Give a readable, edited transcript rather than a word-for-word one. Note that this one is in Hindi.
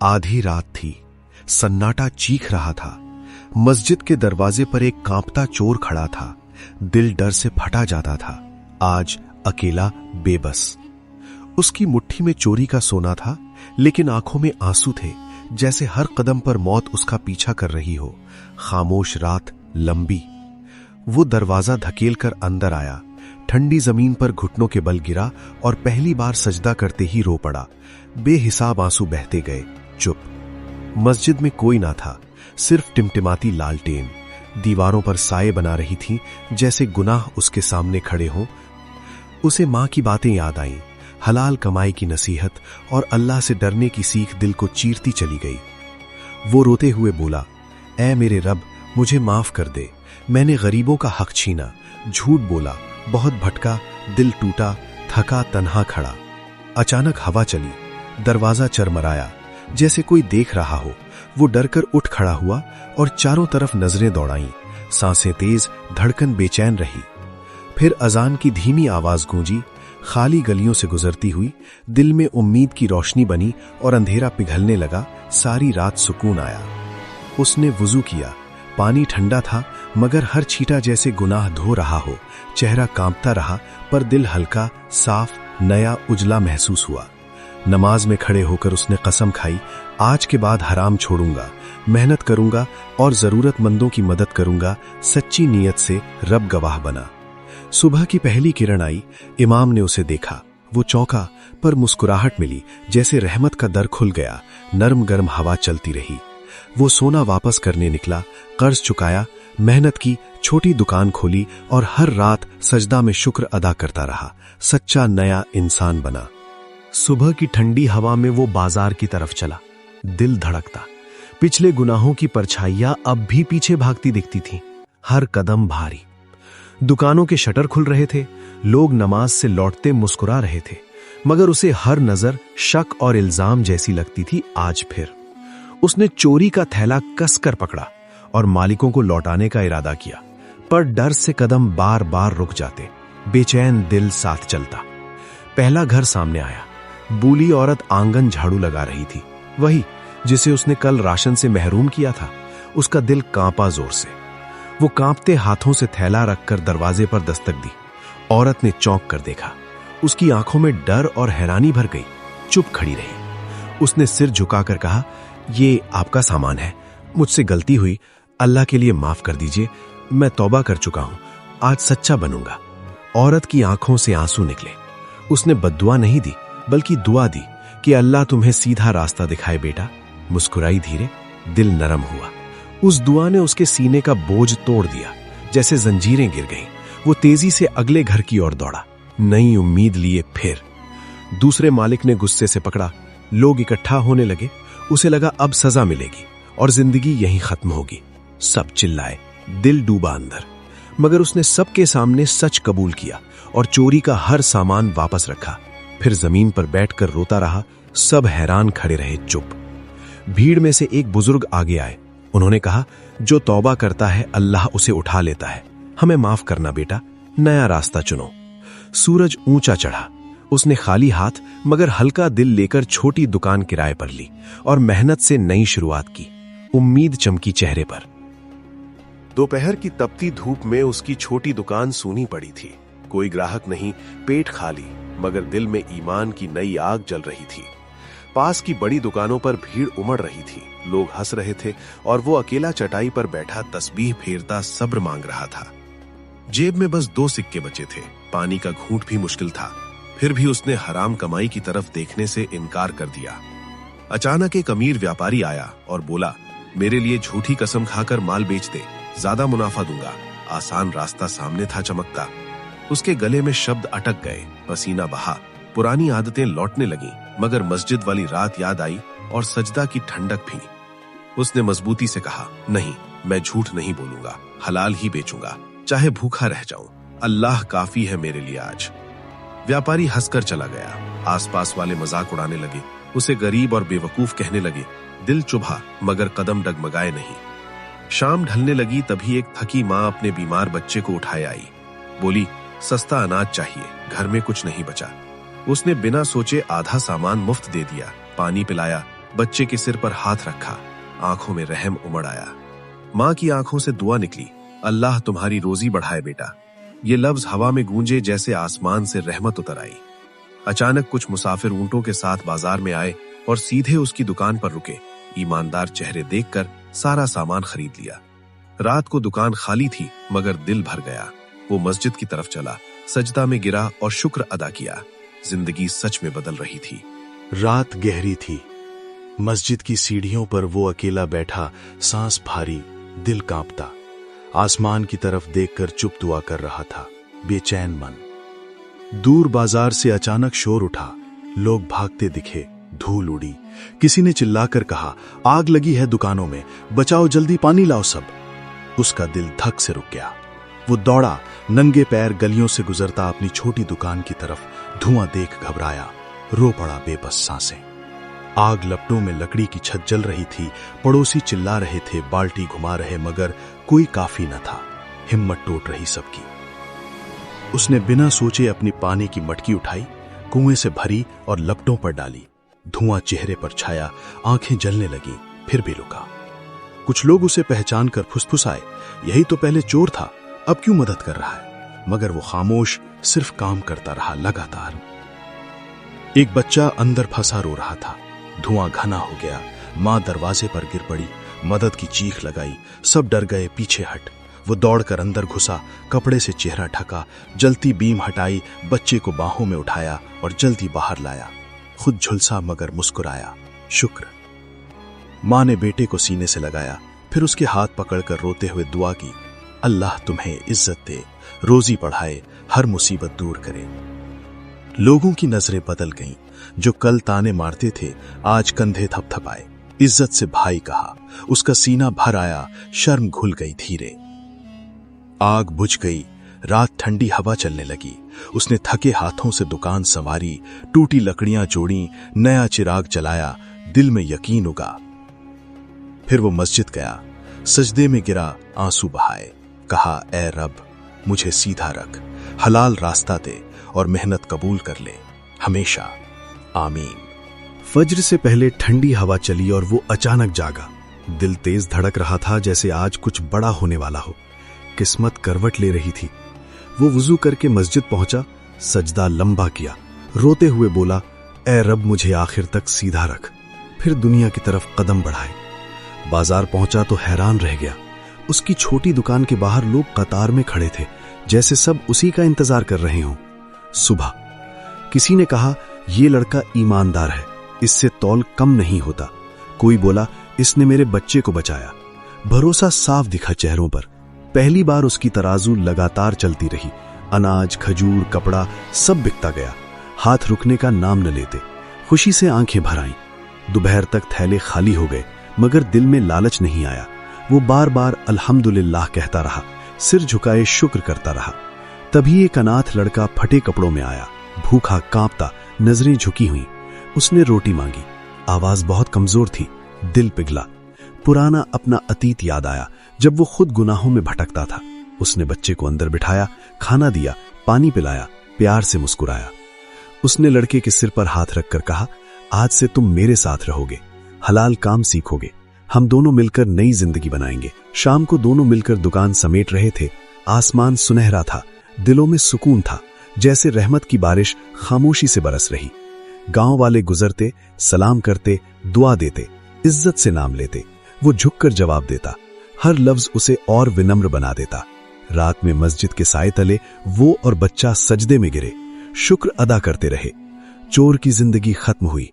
आधी रात थी। सन्नाटा चीख रहा था। मस्जिद के दरवाजे पर एक कांपता चोर खड़ा था। दिल डर से फटा जाता था। आज अकेला, बेबस। उसकी मुट्ठी में चोरी का सोना था, लेकिन आंखों में आंसू थे, जैसे हर कदम पर मौत उसका पीछा कर रही हो। खामोश रात लंबी। वो दरवाजा धकेलकर अंदर आया। ठंडी जमीन पर घुटनों के बल गिरा और पहली बार सजदा करते ही रो पड़ा। बेहिसाब आंसू बहते गए। चुप। मस्जिद में कोई ना था, सिर्फ टिमटिमाती लालटेन दीवारों पर साए बना रही थी, जैसे गुनाह उसके सामने खड़े हों। उसे मां की बातें याद आईं, हलाल कमाई की नसीहत और अल्लाह से डरने की सीख दिल को चीरती चली गई। वो रोते हुए बोला, ऐ मेरे रब, मुझे माफ कर दे। मैंने गरीबों का हक छीना, झूठ बोला, बहुत भटका, दिल टूटा, थका, तन्हा खड़ा। अचानक हवा चली, दरवाजा चरमराया, जैसे कोई देख रहा हो। वो डरकर उठ खड़ा हुआ और चारों तरफ नजरें दौड़ाईं। सांसें तेज, धड़कन बेचैन रही। फिर अजान की धीमी आवाज गूंजी, खाली गलियों से गुजरती हुई। दिल में उम्मीद की रोशनी बनी और अंधेरा पिघलने लगा। सारी रात सुकून आया। उसने वुजू किया। पानी ठंडा था, मगर हर छींटा जैसे गुनाह धो रहा हो। चेहरा कांपता रहा, पर दिल हल्का, साफ, नया, उजला महसूस हुआ। नमाज में खड़े होकर उसने कसम खाई, आज के बाद हराम छोड़ूंगा, मेहनत करूंगा और जरूरतमंदों की मदद करूंगा। सच्ची नीयत से रब गवाह बना। सुबह की पहली किरण आई। इमाम ने उसे देखा। वो चौंका, पर मुस्कुराहट मिली, जैसे रहमत का दर खुल गया। नरम गरम हवा चलती रही। वो सोना वापस करने निकला, कर्ज चुकाया, मेहनत की, छोटी दुकान खोली और हर रात सजदा में शुक्र अदा करता रहा। सच्चा नया इंसान बना। सुबह की ठंडी हवा में वो बाजार की तरफ चला। दिल धड़कता। पिछले गुनाहों की परछाइयां अब भी पीछे भागती दिखती थीं। हर कदम भारी। दुकानों के शटर खुल रहे थे। लोग नमाज से लौटते मुस्कुरा रहे थे, मगर उसे हर नजर शक और इल्जाम जैसी लगती थी। आज फिर उसने चोरी का थैला कसकर पकड़ा और मालिकों को लौटाने का इरादा किया, पर डर से कदम बार बार रुक जाते। बेचैन दिल साथ चलता। पहला घर सामने आया। बूली औरत आंगन झाड़ू लगा रही थी, वही जिसे उसने कल राशन से महरूम किया था। उसका दिल कांपा जोर से। वो कांपते हाथों से थैला रखकर दरवाजे पर दस्तक दी। औरत ने चौंक कर देखा। उसकी आंखों में डर और हैरानी भर गई। चुप खड़ी रही। उसने सिर झुकाकर कहा, ये आपका सामान है, मुझसे गलती हुई, अल्लाह के लिए माफ कर दीजिए। मैं तौबा कर चुका हूं, आज सच्चा बनूंगा। औरत की आंखों से आंसू निकले। उसने बद्दुआ नहीं दी, बल्कि दुआ दी कि अल्लाह तुम्हें सीधा रास्ता दिखाए बेटा। मुस्कुराई धीरे। दिल नरम हुआ। उस दुआ ने उसके सीने का बोझ तोड़ दिया, जैसे जंजीरें गिर गईं। वो तेजी से अगले घर की ओर दौड़ा, नई उम्मीद लिए। फिर दूसरे मालिक ने गुस्से से पकड़ा। लोग इकट्ठा होने लगे। उसे लगा अब सजा मिलेगी और जिंदगी यहीं खत्म होगी। सब चिल्लाए, दिल डूबा अंदर। मगर उसने सबके सामने सच कबूल किया और चोरी का हर सामान वापस रखा। फिर जमीन पर बैठकर रोता रहा। सब हैरान खड़े रहे, चुप। भीड़ में से एक बुजुर्ग आगे आए। उन्होंने कहा, जो तौबा करता है अल्लाह उसे उठा लेता है। हमें माफ करना बेटा, नया रास्ता चुनो। सूरज ऊंचा चढ़ा। उसने खाली हाथ मगर हल्का दिल लेकर छोटी दुकान किराए पर ली और मेहनत से नई शुरुआत की। उम्मीद चमकी चेहरे पर। दोपहर की तपती धूप में उसकी छोटी दुकान सूनी पड़ी थी। कोई ग्राहक नहीं, पेट खाली, मगर दिल में ईमान की नई आग जल रही थी। पास की बड़ी दुकानों पर भीड़ उमड़ रही थी। लोग हंस रहे थे और वो अकेला चटाई पर बैठा तस्बीह फेरता सब्र मांग रहा था। जेब में बस 2 सिक्के बचे थे। पानी का घूंट भी मुश्किल था। फिर भी उसने हराम कमाई की तरफ देखने से इनकार कर दिया। अचानक एक अमीर व्यापारी आया और बोला, मेरे लिए झूठी कसम खाकर माल बेच दे, ज्यादा मुनाफा दूंगा। आसान रास्ता सामने था चमकता। उसके गले में शब्द अटक गए। पसीना बहा। पुरानी आदतें लौटने लगीं, मगर मस्जिद वाली रात याद आई और सजदा की ठंडक भी। उसने मजबूती से कहा, नहीं, मैं झूठ नहीं बोलूंगा, हलाल ही बेचूंगा, चाहे भूखा रह जाऊं। अल्लाह काफी है मेरे लिए आज। व्यापारी हंसकर चला गया। आसपास वाले मजाक उड़ाने लगे, उसे गरीब और बेवकूफ कहने लगे। दिल चुभा, मगर कदम डगमगाए नहीं। शाम ढलने लगी, तभी एक थकी माँ अपने बीमार बच्चे को उठाए आई। बोली, सस्ता अनाज चाहिए, घर में कुछ नहीं बचा। उसने बिना सोचे आधा सामान मुफ्त दे दिया। पानी पिलाया, बच्चे के सिर पर हाथ रखा। आंखों में रहम उमड़ आया। मां की आंखों से दुआ निकली, अल्लाह तुम्हारी रोजी बढ़ाए बेटा। ये लफ्ज हवा में गूंजे जैसे आसमान से रहमत उतर आई। अचानक कुछ मुसाफिर ऊंटों के साथ बाजार में आए और सीधे उसकी दुकान पर रुके। ईमानदार चेहरे देखकर सारा सामान खरीद लिया। रात को दुकान खाली थी मगर दिल भर गया। वो मस्जिद की तरफ चला, सजदा में गिरा और शुक्र अदा किया। जिंदगी सच में बदल रही थी। रात गहरी थी। मस्जिद की सीढ़ियों पर वो अकेला बैठा, सांस भारी, दिल कांपता। आसमान की तरफ देखकर चुप दुआ कर रहा था, बेचैन मन। दूर बाजार से अचानक शोर उठा। लोग भागते दिखे, धूल उड़ी। किसी ने चिल्लाकर कहा, आग लगी है दुकानों में, बचाओ, जल्दी पानी लाओ सब। उसका दिल धक से रुक गया। वो दौड़ा, नंगे पैर गलियों से गुजरता अपनी छोटी दुकान की तरफ। धुआं देख घबराया, रो पड़ा बेबस सांसें। आग लपटों में लकड़ी की छत जल रही थी। पड़ोसी चिल्ला रहे थे, बाल्टी घुमा रहे, मगर कोई काफी न था। हिम्मत टूट रही सबकी। उसने बिना सोचे अपनी पानी की मटकी उठाई, कुएं से भरी और लपटों पर डाली। धुआं चेहरे पर छाया, आंखें जलने लगी, फिर भी रुका। कुछ लोग उसे पहचान कर फुसफुसाए, यही तो पहले चोर था, अब क्यों मदद कर रहा है? मगर वो खामोश, सिर्फ काम करता रहा लगातार। एक बच्चा अंदर फंसा रो रहा था। धुआं घना हो गया। मां दरवाजे पर गिर पड़ी, मदद की चीख लगाई। सब डर गए, पीछे हट। वो दौड़कर अंदर घुसा, कपड़े से चेहरा ढका, जलती बीम हटाई, बच्चे को बाहों में उठाया और जल्दी बाहर लाया। खुद झुलसा मगर मुस्कुराया, शुक्र। मां ने बेटे को सीने से लगाया, फिर उसके हाथ पकड़कर रोते हुए दुआ की, अल्लाह तुम्हें इज्जत दे, रोजी बढ़ाए, हर मुसीबत दूर करे। लोगों की नजरें बदल गईं। जो कल ताने मारते थे आज कंधे थपथपाए। इज्जत से भाई कहा, उसका सीना भर आया, शर्म घुल गई धीरे। आग बुझ गई, रात ठंडी हवा चलने लगी। उसने थके हाथों से दुकान संवारी, टूटी लकड़ियां जोड़ी, नया चिराग जलाया, दिल में यकीन उगा। फिर वो मस्जिद गया, सजदे में गिरा, आंसू बहाए, कहा, ऐ रब, मुझे सीधा रख, हलाल रास्ता दे और मेहनत कबूल कर ले हमेशा, आमीन। फज्र से पहले ठंडी हवा चली और वो अचानक जागा। दिल तेज धड़क रहा था, जैसे आज कुछ बड़ा होने वाला हो। किस्मत करवट ले रही थी। वो वुजू करके मस्जिद पहुंचा, सजदा लंबा किया, रोते हुए बोला, ऐ रब, मुझे आखिर तक सीधा रख। फिर दुनिया की तरफ कदम बढ़ाए। बाजार पहुंचा तो हैरान रह गया। उसकी छोटी दुकान के बाहर लोग कतार में खड़े थे, जैसे सब उसी का इंतजार कर रहे हों। सुबह किसी ने कहा, ये लड़का ईमानदार है, इससे तौल कम नहीं होता। कोई बोला, इसने मेरे बच्चे को बचाया। भरोसा साफ दिखा चेहरों पर। पहली बार उसकी तराजू लगातार चलती रही। अनाज, खजूर, कपड़ा सब बिकता गया। हाथ रुकने का नाम न लेते। खुशी से आंखें भर आईं। दोपहर तक थैले खाली हो गए, मगर दिल में लालच नहीं आया। वो बार बार अल्हम्दुलिल्लाह कहता रहा, सिर झुकाए शुक्र करता रहा। तभी एक अनाथ लड़का फटे कपड़ों में आया, भूखा, कांपता, नजरें झुकी हुई। उसने रोटी मांगी। आवाज बहुत कमजोर थी। दिल पिघला। पुराना अपना अतीत याद आया, जब वो खुद गुनाहों में भटकता था। उसने बच्चे को अंदर बिठाया, खाना दिया, पानी पिलाया, प्यार से मुस्कुराया। उसने लड़के के सिर पर हाथ रखकर कहा, आज से तुम मेरे साथ रहोगे, हलाल काम सीखोगे, हम दोनों मिलकर नई जिंदगी बनाएंगे। शाम को दोनों मिलकर दुकान समेट रहे थे। आसमान सुनहरा था, दिलों में सुकून था, जैसे रहमत की बारिश खामोशी से बरस रही। गांव वाले गुजरते, सलाम करते, दुआ देते, इज्जत से नाम लेते। वो झुककर जवाब देता, हर लफ्ज उसे और विनम्र बना देता। रात में मस्जिद के साए तले वो और बच्चा सजदे में गिरे, शुक्र अदा करते रहे। चोर की जिंदगी खत्म हुई,